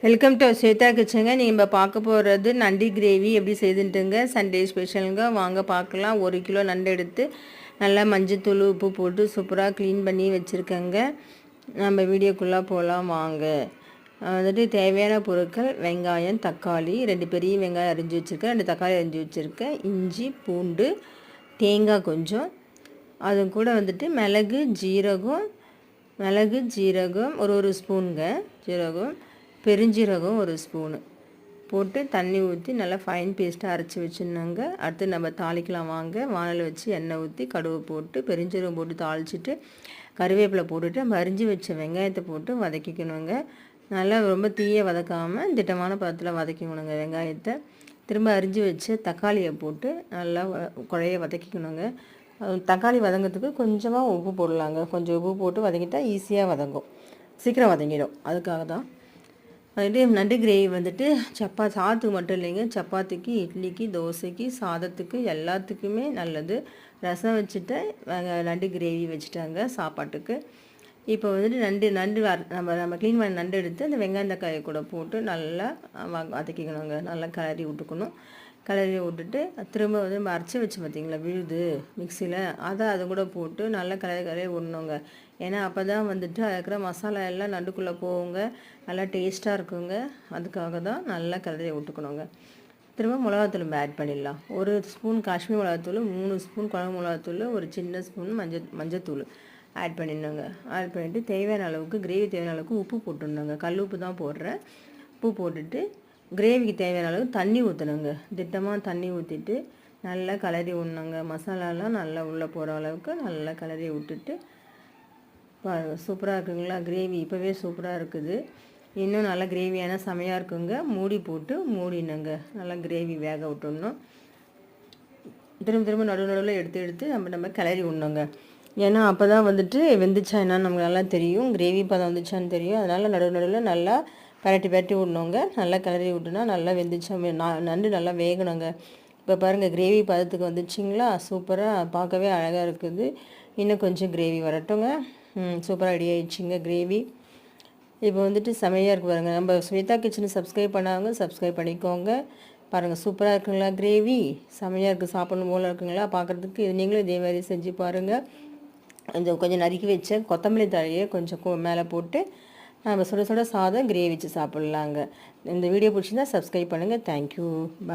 Welcome to Shweta கிச்சனுங்க. நீங்கள் பார்க்க போகிறது நண்டு கிரேவி எப்படி செய்துட்டுங்க. சண்டே ஸ்பெஷலுங்க. வாங்க பார்க்கலாம். 1 கிலோ நண்டு எடுத்து நல்லா மஞ்சத்தூள் உப்பு போட்டு சூப்பராக க்ளீன் பண்ணி வச்சுருக்கேங்க. நம்ம வீடியோக்குள்ளே போகலாம் வாங்க. வந்துட்டு தேவையான பொருட்கள் வெங்காயம், தக்காளி, 2 பெரிய வெங்காயம் அரிஞ்சு வச்சுருக்கேன், 2 தக்காளி அரிஞ்சு வச்சுருக்கேன், இஞ்சி, பூண்டு, தேங்காய் கொஞ்சம், அது கூட வந்துட்டு மிளகு ஜீரகம் ஒரு ஸ்பூனுங்க, ஜீரகம் பெருஞ்சீரகம் 1 ஸ்பூனு போட்டு தண்ணி ஊற்றி நல்லா ஃபைன் பேஸ்ட்டாக அரைச்சி வச்சுருந்தாங்க. அடுத்து நம்ம தாளிக்கலாம் வாங்க. வானல் வச்சு எண்ணெய் ஊற்றி கடுகு போட்டு பெருஞ்சீரகம் போட்டு தாளிச்சிட்டு கருவேப்பிலை போட்டுட்டு நம்ம அரிஞ்சு வச்ச வெங்காயத்தை போட்டு வதக்கிக்கணுங்க. நல்லா ரொம்ப தீயை வதக்காமல் திட்டமான பதத்தில் வதக்கிக்கணுங்க. வெங்காயத்தை திரும்ப அரிஞ்சு வச்ச தக்காளியை போட்டு நல்லா குழைய வதக்கிக்கணுங்க. தக்காளி வதங்கிறதுக்கு கொஞ்சமாக உப்பு போடலாங்க. கொஞ்சம் உப்பு போட்டு வதக்கிட்டால் ஈஸியாக வதங்கும், சீக்கிரம் வதங்கிடும். அதுக்காக தான். வந்துட்டு நண்டு கிரேவி வந்துட்டு சாதத்துக்கு மட்டும் இல்லைங்க, சப்பாத்திக்கு, இட்லிக்கு, தோசைக்கு, சாதத்துக்கு எல்லாத்துக்குமே நல்லது. ரசம் வச்சுட்டு நண்டு கிரேவி வச்சுட்டாங்க சாப்பாட்டுக்கு. இப்போ வந்துட்டு நண்டு நம்ம க்ளீன் பண்ண நண்டு எடுத்து அந்த வெங்காயம் தக்காளி கூட போட்டு நல்லா வதக்கிக்கணுங்க. நல்லா கிளறி விட்டுக்கணும். கிளறி விட்டுட்டு திரும்ப வந்து நம்ம அரைச்சி வச்சு பார்த்திங்களா விழுது மிக்சியில், அது கூட போட்டு நல்லா கிளறி விடணுங்க. ஏன்னா அப்போ தான் வந்துட்டு அதில் இருக்கிற மசாலா எல்லாம் நண்டுக்குள்ளே போகுங்க, நல்லா டேஸ்ட்டாக இருக்குங்க. அதுக்காக தான் நல்லா கிளறி விட்டுக்கணுங்க. திரும்ப மிளகாத்தூள் நம்ம ஆட் பண்ணிடலாம். 1 ஸ்பூன் காஷ்மீர் மிளகாத்தூள், 3 ஸ்பூன் குழம்பு மிளகாத்தூள், ஒரு சின்ன ஸ்பூன் மஞ்சத்தூள் ஆட் பண்ணிடணுங்க. ஆட் பண்ணிவிட்டு தேவையான அளவுக்கு கிரேவி தேவையான அளவுக்கு உப்பு போட்டுடணுங்க. கல் உப்பு தான் போடுறேன். உப்பு போட்டுட்டு கிரேவிக்கு தேவையான அளவு தண்ணி ஊற்றணுங்க. திட்டமாக தண்ணி ஊற்றிட்டு நல்லா கிளறி விடணுங்க. மசாலாலாம் நல்லா உள்ளே போகிற அளவுக்கு நல்லா கிளறி விட்டுட்டு பாருங்கள், சூப்பராக இருக்குங்களா கிரேவி. இப்போவே சூப்பராக இருக்குது. இன்னும் நல்லா கிரேவியான செமையாக இருக்குங்க. மூடி போட்டு மூடினுங்க. நல்லா கிரேவி வேக விட்டுடணும். திரும்ப நடுவில் எடுத்து நம்ம கிளறி விடணுங்க. ஏன்னா அப்போ தான் வந்துட்டு வெந்துச்சா என்னன்னு நமக்கு நல்லா தெரியும், கிரேவி பதம் வந்துச்சான்னு தெரியும். அதனால் நடுவில் நல்லா பரட்டி விடணுங்க. நல்லா கிளறி விட்டுனா நல்லா வெந்துச்சா நண்டு நல்லா வேகணுங்க. இப்போ பாருங்கள் கிரேவி பதத்துக்கு வந்துச்சிங்களா, சூப்பராக பார்க்கவே அழகாக இருக்குது. இன்னும் கொஞ்சம் கிரேவி வரட்டுங்க. சூப்பராக ரெடி ஆகிடுச்சிங்க கிரேவி. இப்போ வந்துட்டு செமையாக இருக்குது பாருங்கள். நம்ம ஸ்வேதா கிச்சனை சப்ஸ்கிரைப் பண்ணாங்க, சப்ஸ்கிரைப் பண்ணிக்கோங்க. பாருங்கள் சூப்பராக இருக்குங்களா கிரேவி, செமையாக இருக்குது, சாப்பிடணும் போல் இருக்குங்களா பார்க்குறதுக்கு. நீங்களும் இதே மாதிரி செஞ்சு பாருங்கள். கொஞ்சம் நறுக்கி வச்ச கொத்தமல்லி தழையை கொஞ்சம் மேலே போட்டு நம்ம சுட சுட சாதம் கிரேவி வச்சு சாப்பிட்லாங்க. இந்த வீடியோ பிடிச்சிருந்தா சப்ஸ்கிரைப் பண்ணுங்கள். தேங்க்யூ.